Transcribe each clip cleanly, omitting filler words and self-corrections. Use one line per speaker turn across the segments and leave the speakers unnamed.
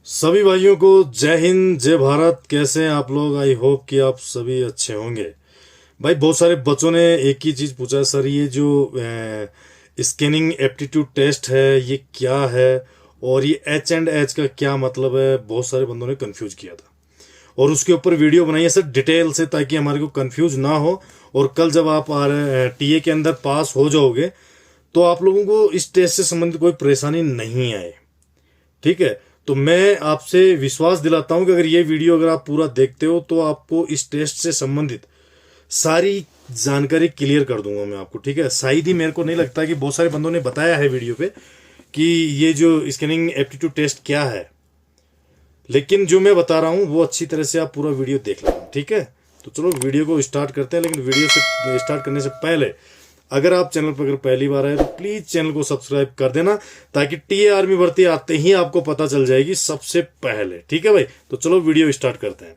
सभी भाइयों को जय हिंद जय भारत। कैसे हैं आप लोग? आई होप कि आप सभी अच्छे होंगे। भाई बहुत सारे बच्चों ने एक ही चीज़ पूछा, सर ये जो स्कैनिंग एप्टीट्यूड टेस्ट है ये क्या है और ये एच एंड एच का क्या मतलब है। बहुत सारे बंदों ने कंफ्यूज किया था और उसके ऊपर वीडियो बनाई है सर डिटेल से, ताकि हमारे को कंफ्यूज ना हो और कल जब आप टीए के अंदर पास हो जाओगे तो आप लोगों को इस टेस्ट से संबंधित कोई परेशानी नहीं आए। ठीक है, तो मैं आपसे विश्वास दिलाता हूं कि अगर ये वीडियो अगर आप पूरा देखते हो तो आपको इस टेस्ट से संबंधित सारी जानकारी क्लियर कर दूंगा मैं आपको। ठीक है, शायद ही मेरे को नहीं लगता कि बहुत सारे बंदों ने बताया है वीडियो पे कि ये जो स्कैनिंग एप्टीट्यूड टेस्ट क्या है, लेकिन जो मैं बता रहा हूँ वो अच्छी तरह से आप पूरा वीडियो देख लेना। ठीक है, तो चलो वीडियो को स्टार्ट करते हैं। लेकिन वीडियो से स्टार्ट करने से पहले अगर आप चैनल पर अगर पहली बार आए तो प्लीज चैनल को सब्सक्राइब कर देना, ताकि टीए आर्मी भर्ती आते ही आपको पता चल जाएगी सबसे पहले। ठीक है भाई, तो चलो वीडियो स्टार्ट करते हैं।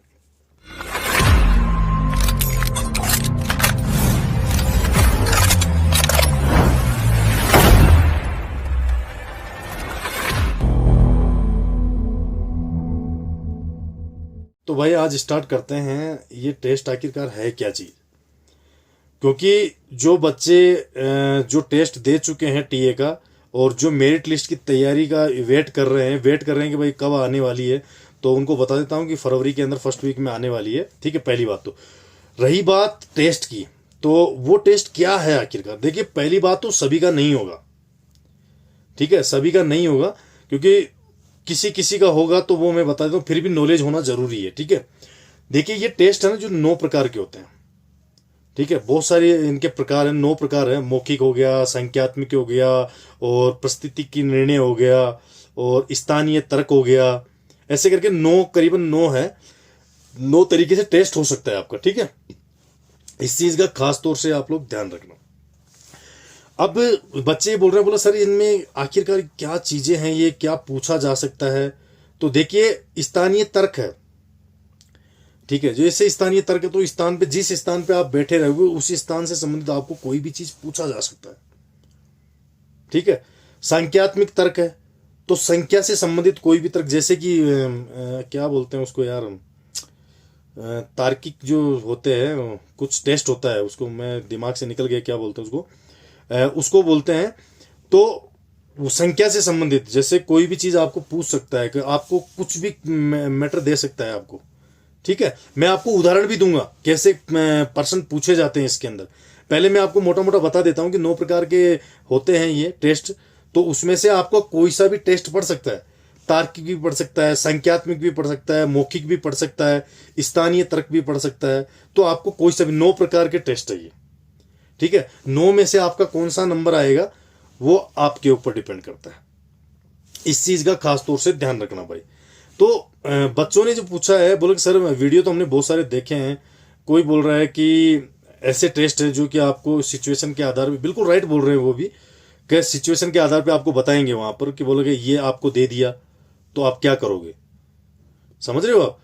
तो भाई आज स्टार्ट करते हैं ये टेस्ट आखिरकार है क्या चीज। क्योंकि जो बच्चे जो टेस्ट दे चुके हैं टीए का और जो मेरिट लिस्ट की तैयारी का वेट कर रहे हैं कि भाई कब आने वाली है, तो उनको बता देता हूं कि फरवरी के अंदर फर्स्ट वीक में आने वाली है। ठीक है, पहली बात। तो रही बात टेस्ट की, तो वो टेस्ट क्या है आखिरकार। देखिए, पहली बात तो सभी का नहीं होगा। ठीक है, सभी का नहीं होगा, क्योंकि किसी किसी का होगा तो वो मैं बता देता हूँ, फिर भी नॉलेज होना जरूरी है। ठीक है, देखिए ये टेस्ट है ना जो 9 प्रकार के होते हैं। ठीक है, बहुत सारे इनके प्रकार हैं, 9 प्रकार है। मौखिक हो गया, संख्यात्मक हो गया, और परिस्थिति की निर्णय हो गया, और स्थानीय तर्क हो गया। ऐसे करके 9 करीबन 9 है। 9 तरीके से टेस्ट हो सकता है आपका। ठीक है, इस चीज का खास तौर से आप लोग ध्यान रखना। अब बच्चे बोल रहे हैं, बोला सर इनमें आखिरकार क्या चीजें हैं, ये क्या पूछा जा सकता है। तो देखिए, स्थानीय तर्क है। ठीक है, जैसे स्थानीय तर्क है तो स्थान पे, जिस स्थान पे आप बैठे रहोगे उसी स्थान से संबंधित आपको कोई भी चीज पूछा जा सकता है। ठीक है, संख्यात्मक तर्क है तो संख्या से संबंधित कोई भी तर्क, जैसे कि क्या बोलते हैं उसको यार, तार्किक जो होते हैं कुछ टेस्ट होता है, उसको मैं दिमाग से निकल गया क्या बोलते हैं उसको, उसको बोलते हैं। तो वो संख्या से संबंधित जैसे कोई भी चीज आपको पूछ सकता है, कि आपको कुछ भी मैटर दे सकता है आपको। ठीक है, मैं आपको उदाहरण भी दूंगा कैसे पर्सन पूछे जाते हैं इसके अंदर। पहले मैं आपको मोटा मोटा बता देता हूं कि 9 प्रकार के होते हैं ये टेस्ट। तो उसमें से आपको कोई सा भी टेस्ट पढ़ सकता है। तार्किक भी पढ़ सकता है, संख्यात्मक भी पढ़ सकता है, मौखिक भी पढ़ सकता है, स्थानीय तर्क भी पढ़ सकता है। तो आपको कोई सा भी 9 प्रकार के टेस्ट है ये। ठीक है, 9 में से आपका कौन सा नंबर आएगा वो आपके ऊपर डिपेंड करता है। इस चीज का खास तौर से ध्यान रखना भाई। तो बच्चों ने जो पूछा है, बोले कि सर वीडियो तो हमने बहुत सारे देखे हैं, कोई बोल रहा है कि ऐसे टेस्ट है जो कि आपको सिचुएशन के आधार पे, बिल्कुल राइट बोल रहे हैं वो भी, कि सिचुएशन के आधार पे आपको बताएंगे वहां पर कि बोलोगे ये आपको दे दिया तो आप क्या करोगे। समझ रहे हो आप?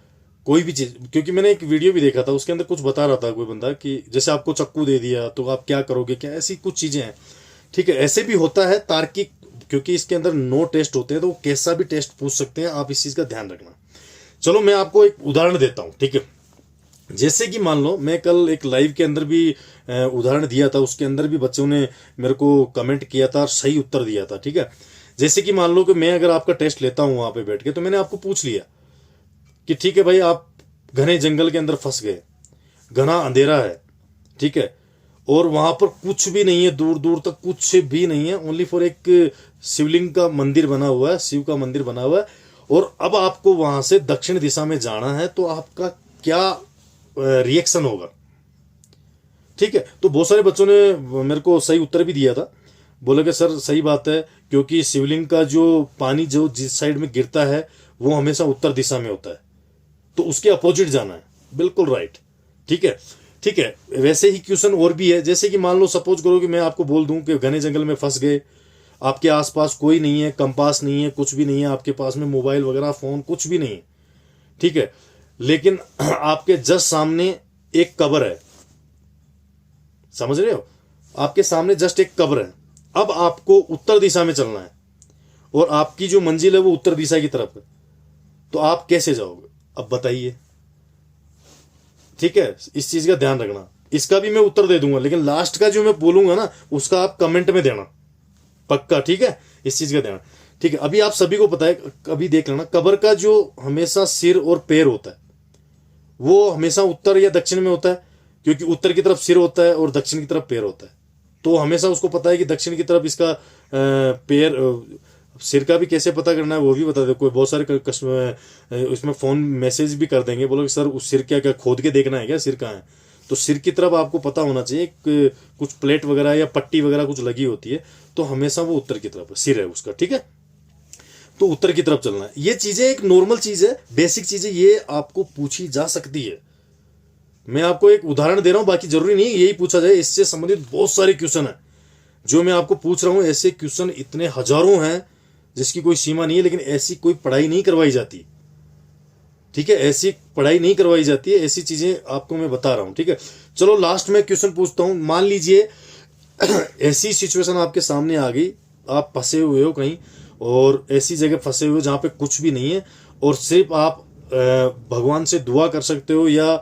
कोई भी चीज, क्योंकि मैंने एक वीडियो भी देखा था उसके अंदर कुछ बता रहा था कोई बंदा कि जैसे आपको चक्कू दे दिया तो आप क्या करोगे, क्या ऐसी कुछ चीजें हैं। ठीक है, ऐसे भी होता है तार्किक, क्योंकि इसके अंदर 9 टेस्ट होते हैं तो वो कैसा भी टेस्ट पूछ सकते हैं। आप इस चीज का ध्यान रखना। चलो मैं आपको एक उदाहरण देता हूं। ठीक है, जैसे कि मान लो मैं कल एक लाइव के अंदर भी उदाहरण दिया था, उसके अंदर भी बच्चों ने मेरे को कमेंट किया था और सही उत्तर दिया था। ठीक है, जैसे कि मान लो कि मैं अगर आपका टेस्ट लेता हूं वहां पे बैठ के, तो मैंने आपको पूछ लिया कि ठीक है भाई, आप घने जंगल के अंदर फंस गए, घना अंधेरा है। ठीक है, और वहां पर कुछ भी नहीं है, दूर दूर तक कुछ भी नहीं है, ओनली फॉर एक शिवलिंग का मंदिर बना हुआ है, शिव का मंदिर बना हुआ है। और अब आपको वहां से दक्षिण दिशा में जाना है, तो आपका क्या रिएक्शन होगा। ठीक है, तो बहुत सारे बच्चों ने मेरे को सही उत्तर भी दिया था। बोले कि सर सही बात है, क्योंकि शिवलिंग का जो पानी जो जिस साइड में गिरता है वो हमेशा उत्तर दिशा में होता है, तो उसके अपोजिट जाना है। बिल्कुल राइट। ठीक है, ठीक है, वैसे ही क्वेश्चन और भी है। जैसे कि मान लो सपोज करो कि मैं आपको बोल दूं कि घने जंगल में फंस गए, आपके आसपास कोई नहीं है, कंपास नहीं है, कुछ भी नहीं है, आपके पास में मोबाइल वगैरह फोन कुछ भी नहीं है। ठीक है, लेकिन आपके जस्ट सामने एक कब्र है। समझ रहे हो? आपके सामने जस्ट एक कब्र है। अब आपको उत्तर दिशा में चलना है और आपकी जो मंजिल है वो उत्तर दिशा की तरफ है। तो आप कैसे जाओगे, अब बताइए। ठीक है, इस चीज का ध्यान रखना। इसका भी मैं उत्तर दे दूंगा, लेकिन लास्ट का जो मैं बोलूंगा ना उसका आप कमेंट में देना पक्का, ठीक है, इस चीज का ध्यान। ठीक है, अभी आप सभी को पता है, अभी देख लेना, कबर का जो हमेशा सिर और पैर होता है वो हमेशा उत्तर या दक्षिण में होता है, क्योंकि उत्तर की तरफ सिर होता है और दक्षिण की तरफ पैर होता है। तो हमेशा उसको पता है कि दक्षिण की तरफ इसका पैर, सिर का भी कैसे पता करना है वो भी बता दे। कोई बहुत सारे इसमें फोन मैसेज भी कर देंगे, बोलो कि सर उस सिर क्या क्या खोद के देखना है क्या, सिर कहाँ है। तो सिर की तरफ आपको पता होना चाहिए, कुछ प्लेट वगैरह या पट्टी वगैरह कुछ लगी होती है, तो हमेशा वो उत्तर की तरफ सिर है उसका, ठीक है। तो उत्तर की तरफ चलना है। ये चीजें एक नॉर्मल चीज है, बेसिक चीजें, ये आपको पूछी जा सकती है। मैं आपको एक उदाहरण दे रहा हूं, बाकी जरूरी नहीं यही पूछा जाए, इससे संबंधित बहुत सारे क्वेश्चन है जो मैं आपको पूछ रहा हूं। ऐसे क्वेश्चन इतने हजारों हैं जिसकी कोई सीमा नहीं है, लेकिन ऐसी कोई पढ़ाई नहीं करवाई जाती, ठीक है, ऐसी पढ़ाई नहीं करवाई जाती है, ऐसी चीजें आपको मैं बता रहा हूं, ठीक है। चलो लास्ट में क्वेश्चन पूछता हूं। मान लीजिए ऐसी सिचुएशन आपके सामने आ गई, आप फंसे हुए हो कहीं, और ऐसी जगह फंसे हुए हो जहां पे कुछ भी नहीं है, और सिर्फ आप भगवान से दुआ कर सकते हो या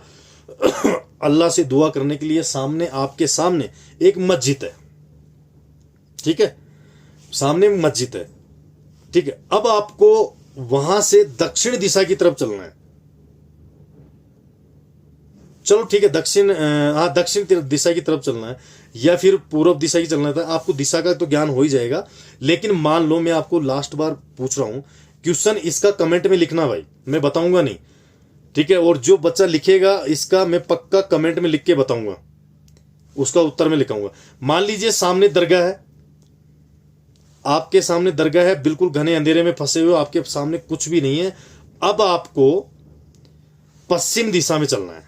अल्लाह से दुआ करने के लिए सामने, आपके सामने एक मस्जिद है, ठीक है, सामने मस्जिद है, ठीक है। अब आपको वहां से दक्षिण दिशा की तरफ चलना है। चलो ठीक है, दक्षिण दिशा की तरफ चलना है या फिर पूर्व दिशा की चलना था, आपको दिशा का तो ज्ञान हो ही जाएगा। लेकिन मान लो मैं आपको लास्ट बार पूछ रहा हूं क्वेश्चन, इसका कमेंट में लिखना भाई, मैं बताऊंगा नहीं, ठीक है। और जो बच्चा लिखेगा इसका मैं पक्का कमेंट में लिख के बताऊंगा, उसका उत्तर में लिखाऊंगा। मान लीजिए सामने दरगाह है, आपके सामने दरगाह है, बिल्कुल घने अंधेरे में फंसे हुए, आपके सामने कुछ भी नहीं है। अब आपको पश्चिम दिशा में चलना है,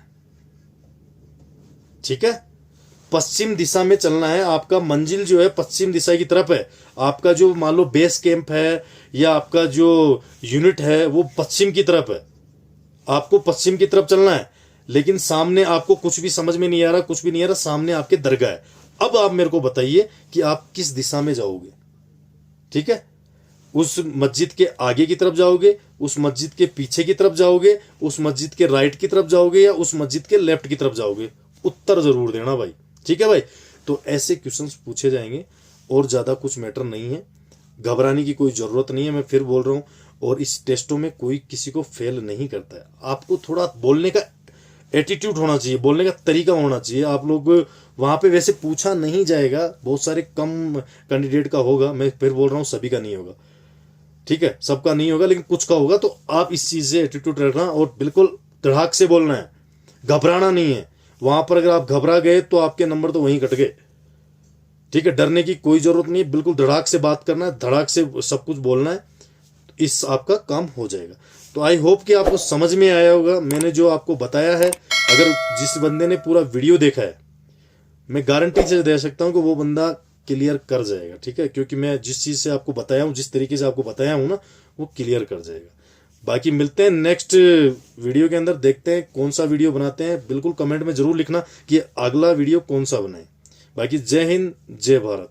ठीक है, पश्चिम दिशा में चलना है। आपका मंजिल जो है पश्चिम दिशा की तरफ है। आपका जो मान लो बेस कैंप है या आपका जो यूनिट है वो पश्चिम की तरफ है, आपको पश्चिम की तरफ चलना है। लेकिन सामने आपको कुछ भी समझ में नहीं आ रहा, कुछ भी नहीं आ रहा, सामने आपके दरगाह है। अब आप मेरे को बताइए कि आप किस दिशा में जाओगे, ठीक है। उस मस्जिद के आगे की तरफ जाओगे, उस मस्जिद के पीछे की तरफ जाओगे, उस मस्जिद के राइट की तरफ जाओगे या उस मस्जिद के लेफ्ट की तरफ जाओगे, उत्तर जरूर देना भाई, ठीक है भाई। तो ऐसे क्वेश्चंस पूछे जाएंगे और ज्यादा कुछ मैटर नहीं है, घबराने की कोई जरूरत नहीं है, मैं फिर बोल रहा हूं। और इस टेस्टों में कोई किसी को फेल नहीं करता है। आपको थोड़ा बोलने का एटीट्यूड होना चाहिए, बोलने का तरीका होना चाहिए। आप लोग वहां पे वैसे पूछा नहीं जाएगा, बहुत सारे कम कैंडिडेट का होगा, मैं फिर बोल रहा हूँ सभी का नहीं होगा, ठीक है, सबका नहीं होगा, लेकिन कुछ का होगा। तो आप इस चीज से एटीट्यूड रखना और बिल्कुल धड़ाक से बोलना है, घबराना नहीं है। वहां पर अगर आप घबरा गए तो आपके नंबर तो वहीं कट गए, ठीक है। डरने की कोई जरूरत नहीं है, बिल्कुल धड़ाक से बात करना है, धड़ाक से सब कुछ बोलना है, इस आपका काम हो जाएगा। तो आई होप कि आपको समझ में आया होगा मैंने जो आपको बताया है। अगर जिस बंदे ने पूरा वीडियो देखा है, मैं गारंटी से दे सकता हूं कि वो बंदा क्लियर कर जाएगा, ठीक है, क्योंकि मैं जिस चीज से आपको बताया हूं, जिस तरीके से आपको बताया हूं ना, वो क्लियर कर जाएगा। बाकी मिलते हैं नेक्स्ट वीडियो के अंदर, देखते हैं कौन सा वीडियो बनाते हैं। बिल्कुल कमेंट में जरूर लिखना कि अगला वीडियो कौन सा बनाए। बाकी जय हिंद, जय भारत।